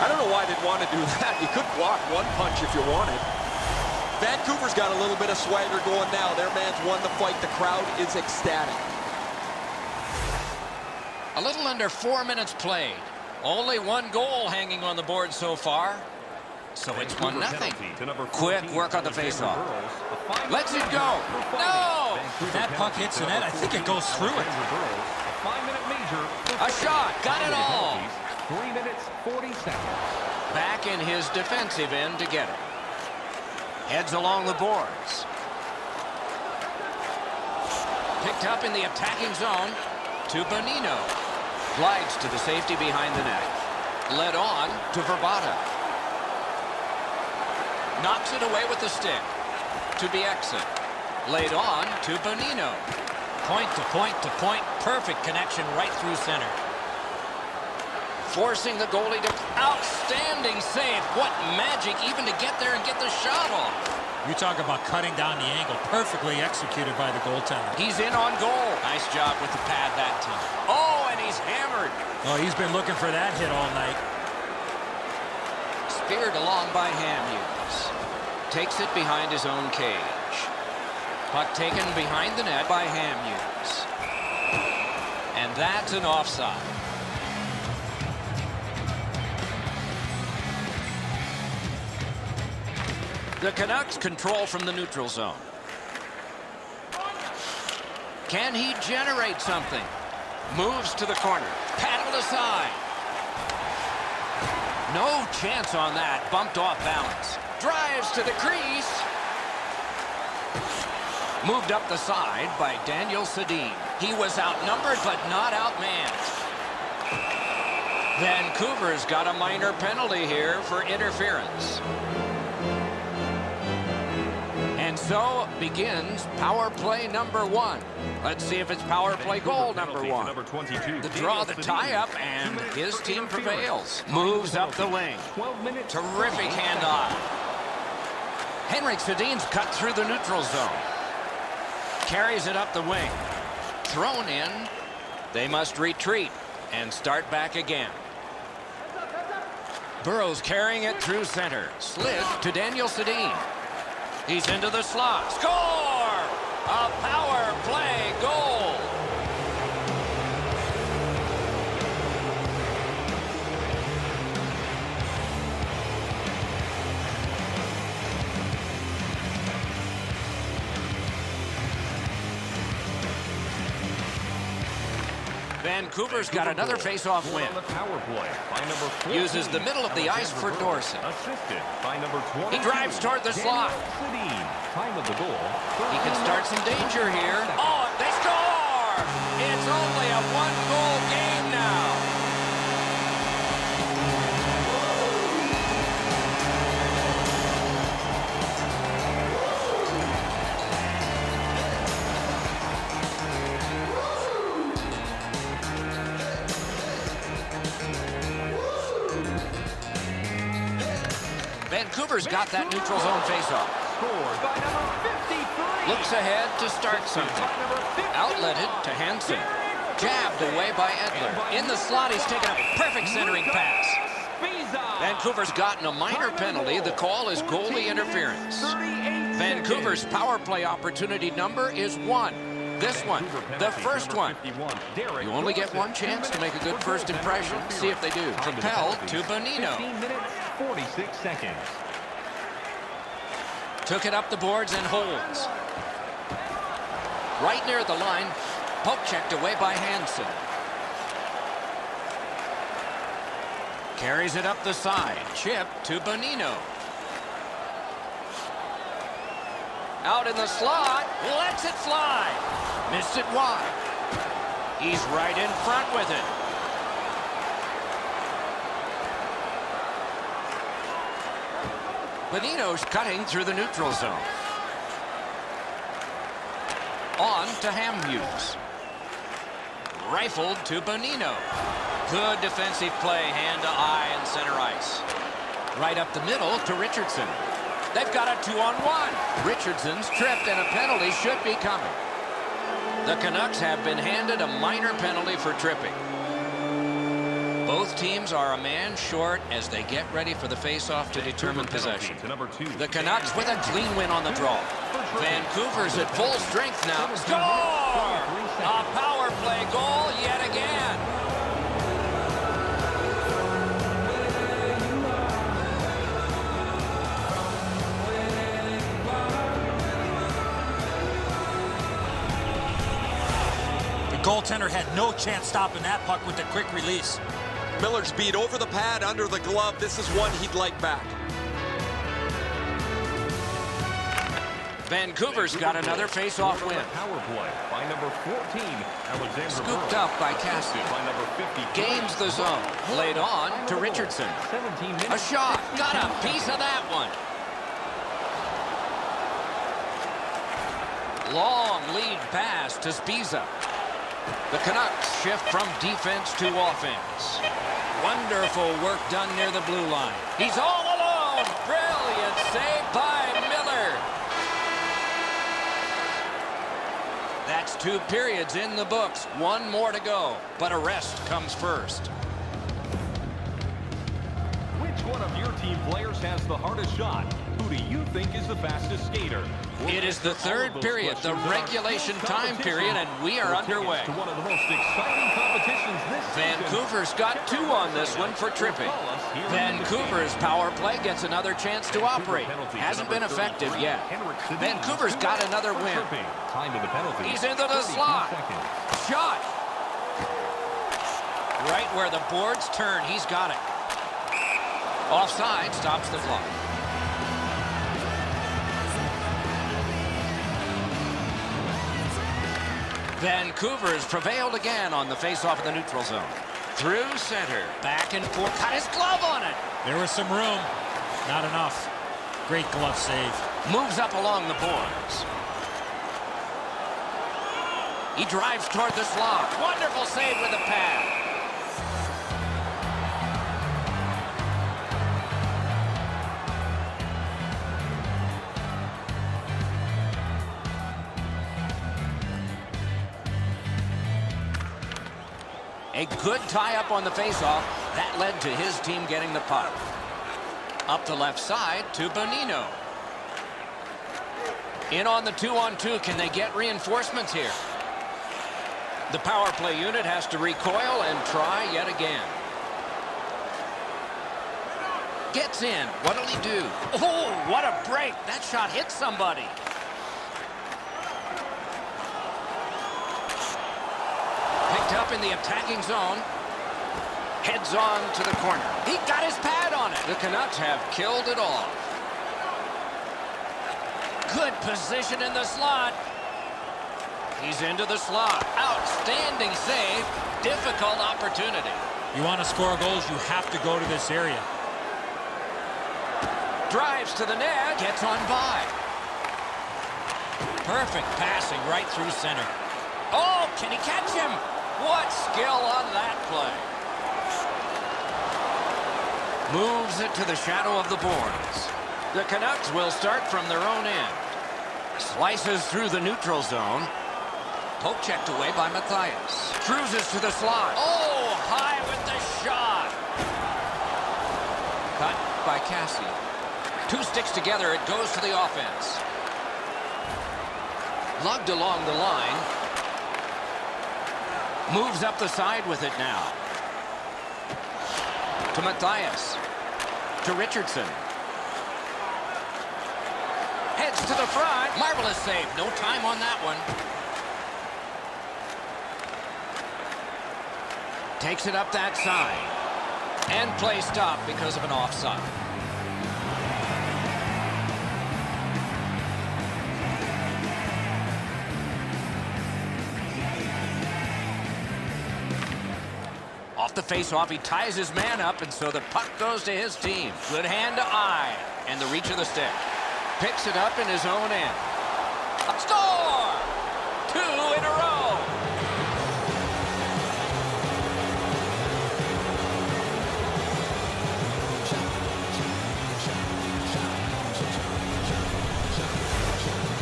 I don't know why they'd want to do that. You could block one punch if you wanted. Vancouver's got a little bit of swagger going now. Their man's won the fight. The crowd is ecstatic. A little under 4 minutes played. Only one goal hanging on the board so far. So it's 1-0. Quick work on the faceoff. Lets it go. No! If that puck hits the net, I think it goes through it. A shot. Got it all. 3 minutes, 40 seconds. Back in his defensive end to get it. Heads along the boards. Picked up in the attacking zone to Bonino. Glides to the safety behind the net. Led on to Verbata. Knocks it away with the stick to Bieksa. Laid on to Bonino. Point to point to point. Perfect connection right through center. Forcing the goalie to... Outstanding save. What magic even to get there and get the shot off. You talk about cutting down the angle. Perfectly executed by the goaltender. He's in on goal. Nice job with the pad that time. Oh, and he's hammered. Oh, he's been looking for that hit all night. Speared along by Hamhuis. Takes it behind his own cage. Puck taken behind the net by Hamhuis. And that's an offside. The Canucks control from the neutral zone. Can he generate something? Moves to the corner. Paddled aside. No chance on that. Bumped off balance. Drives to the crease. Moved up the side by Daniel Sedin. He was outnumbered but not outmanned. Vancouver's got a minor penalty here for interference. And so begins power play number 1. Let's see if it's power play goal number 1. The draw, the tie-up, and his team prevails. Moves up the wing. Terrific handoff. Henrik Sedin's cut through the neutral zone. Carries it up the wing. Thrown in. They must retreat and start back again. Burrows carrying it through center. Slid to Daniel Sedin. He's into the slot. Score! A power play goal. Vancouver's got another face-off win. Uses the middle of the ice for Dorsey. He drives toward the slot. He can start some danger here. Oh, they score! It's only a one-goal game now. Vancouver's got that neutral zone faceoff. Looks ahead to start something. Outletted to Hansen. Jabbed away by Edler. In the slot, he's taken a perfect centering pass. Vancouver's gotten a minor penalty. The call is goalie interference. Vancouver's power play opportunity number is 1. This one, the first one. You only get one chance to make a good first impression. See if they do. Propelled to Bonino. 15 minutes, 46 seconds. Took it up the boards and holds. Right near the line, poke checked away by Hansen. Carries it up the side. Chip to Bonino. Out in the slot. Lets it fly. Missed it wide. He's right in front with it. Bonino's cutting through the neutral zone. On to Hamhuis. Rifled to Bonino. Good defensive play, hand to eye and center ice. Right up the middle to Richardson. They've got a 2-on-1. Richardson's tripped and a penalty should be coming. The Canucks have been handed a minor penalty for tripping. Both teams are a man short as they get ready for the face-off to determine possession. The Canucks with a clean win on the draw. Vancouver's at full strength now. Score! A power play goal yet again. The goaltender had no chance stopping that puck with the quick release. Miller's beat over the pad, under the glove. This is one he'd like back. Vancouver's got another face-off win. Power play by number 14, Alexander Scooped Burrow. up by Cassie. By number 50. Gains the zone. Laid on to Richardson. 17 A minutes. shot. Got a piece of that one. Long lead pass to Spiza. The Canucks shift from defense to offense. Wonderful work done near the blue line. He's all alone. Brilliant save by Miller. That's 2 periods in the books. 1 more to go, but a rest comes first. Which one of your team players has the hardest shot? Who do you think is the fastest skater? It is the 3rd period, the regulation time period, and we are underway. To one of the most exciting competitions this Vancouver's got 2 on this one for tripping. Vancouver's power play gets another chance to operate. Hasn't been effective yet. Vancouver's got another win. Time to the penalty. He's into the slot. Shot. Right where the boards turn, he's got it. Offside stops the clock. Vancouver's prevailed again on the face-off in the neutral zone. Through center, back and forth, got his glove on it. There was some room. Not enough. Great glove save. Moves up along the boards. He drives toward the slot. Wonderful save with the pad. A good tie-up on the face-off. That led to his team getting the puck. Up the left side to Bonino. In on the 2-on-2. Can they get reinforcements here? The power play unit has to recoil and try yet again. Gets in. What'll he do? Oh, what a break. That shot hit somebody. Picked up in the attacking zone. Heads on to the corner. He got his pad on it. The Canucks have killed it off. Good position in the slot. He's into the slot. Outstanding save. Difficult opportunity. You want to score goals, you have to go to this area. Drives to the net. Gets on by. Perfect passing right through center. Oh, can he catch him? What skill on that play. Moves it to the shadow of the boards. The Canucks will start from their own end. Slices through the neutral zone. Poke checked away by Matthias. Cruises to the slot. Oh, high with the shot. Cut by Cassie. 2 sticks together, it goes to the offense. Lugged along the line. Moves up the side with it now. To Matthias. To Richardson. Heads to the front. Marvelous save. No time on that one. Takes it up that side. And play stopped because of an offside. Off the face-off, he ties his man up, and so the puck goes to his team. Good hand to eye, and the reach of the stick. Picks it up in his own end. A score! 2 in a row.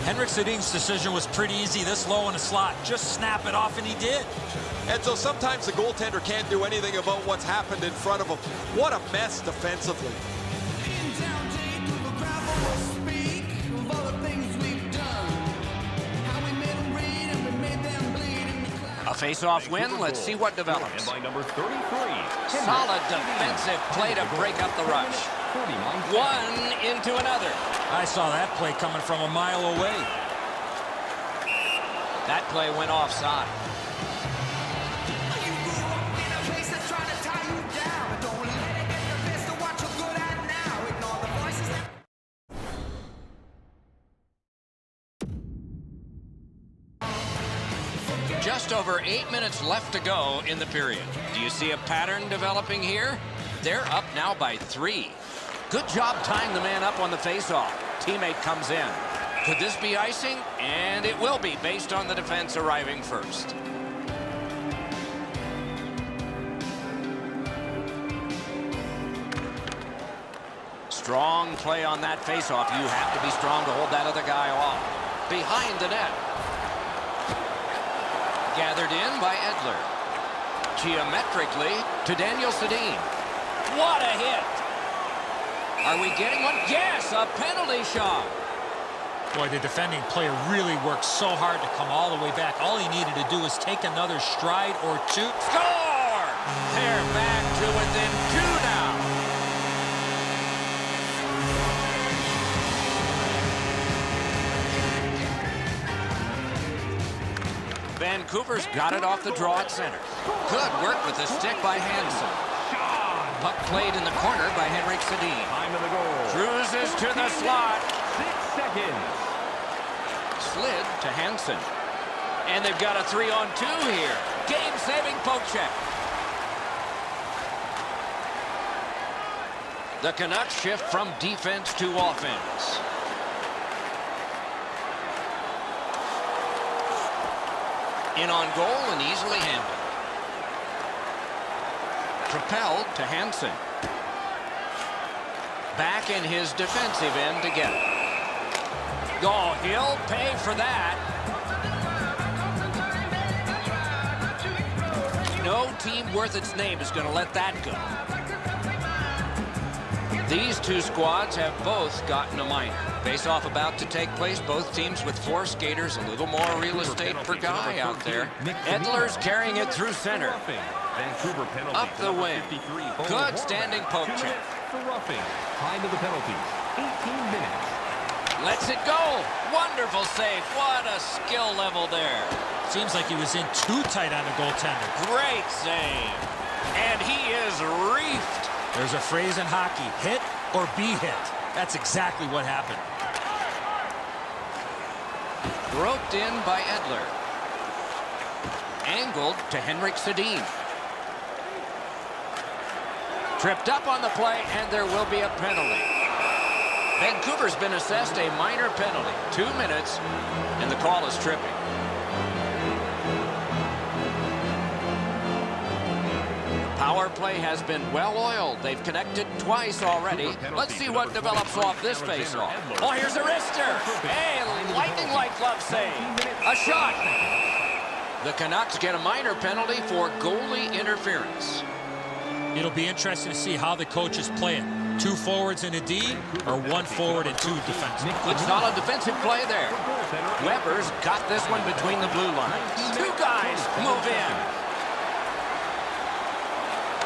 Henrik Sedin's decision was pretty easy this low in the slot. Just snap it off, and he did. And so sometimes the goaltender can't do anything about what's happened in front of him. What a mess defensively. A face-off win. Let's see what develops. And by number 33. Solid defensive play to break up the rush. One into another. I saw that play coming from a mile away. That play went offside. Just over 8 minutes left to go in the period. Do you see a pattern developing here? They're up now by 3. Good job tying the man up on the faceoff. Teammate comes in. Could this be icing? And it will be, based on the defense arriving first. Strong play on that faceoff. You have to be strong to hold that other guy off. Behind the net. Gathered in by Edler. Geometrically to Daniel Sedin. What a hit! Are we getting one? Yes, a penalty shot. Boy, the defending player really worked so hard to come all the way back. All he needed to do was take another stride or two. Score! They're back to within 2 now. Vancouver's got it off the draw at center. Good work with the stick by Hansen. Puck played in the corner by Henrik Sedin. Time of the goal. Cruises to the slot. 6 seconds. Slid to Hansen. And they've got a 3-on-2 here. Game-saving poke check. The Canucks shift from defense to offense. In on goal and easily handled. Propelled to Hansen. Back in his defensive end to get it. Oh, he'll pay for that. No team worth its name is going to let that go. These two squads have both gotten a minor. Face-off about to take place. Both teams with 4 skaters, a little more real estate per guy out there. Edler's carrying it through center. Vancouver penalty. Up the wing. Good standing poke check. For roughing. Time of the penalties. 18 minutes. Lets it go. Wonderful save. What a skill level there. Seems like he was in too tight on the goaltender. Great save. And he is reefed. There's a phrase in hockey, hit or be hit. That's exactly what happened. Roped in by Edler. Angled to Henrik Sedin. Tripped up on the play, and there will be a penalty. Vancouver's been assessed a minor penalty. 2 minutes, and the call is tripping. Power play has been well-oiled. They've connected twice already. Let's see what develops off this face-off. Oh, here's a wrister. Hey, lightning-like glove save. A shot. The Canucks get a minor penalty for goalie interference. It'll be interesting to see how the coaches play it. 2 forwards and a D, or 1 forward and 2 defensemen. Good solid defensive play there. Weber's got this one between the blue lines. 2 guys move in.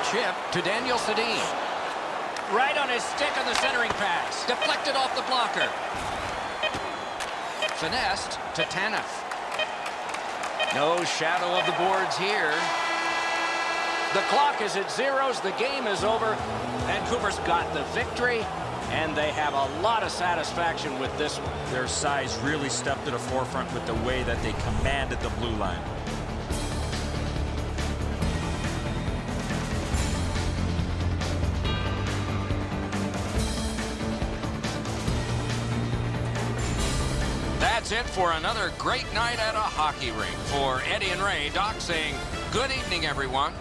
Chip to Daniel Sedin. Right on his stick on the centering pass. Deflected off the blocker. Finessed to Tanev. No shadow of the boards here. The clock is at zeros. The game is over. Vancouver's got the victory, and they have a lot of satisfaction with this one. Their size really stepped to the forefront with the way that they commanded the blue line. That's it for another great night at a hockey rink. For Eddie and Ray, Doc saying good evening, everyone.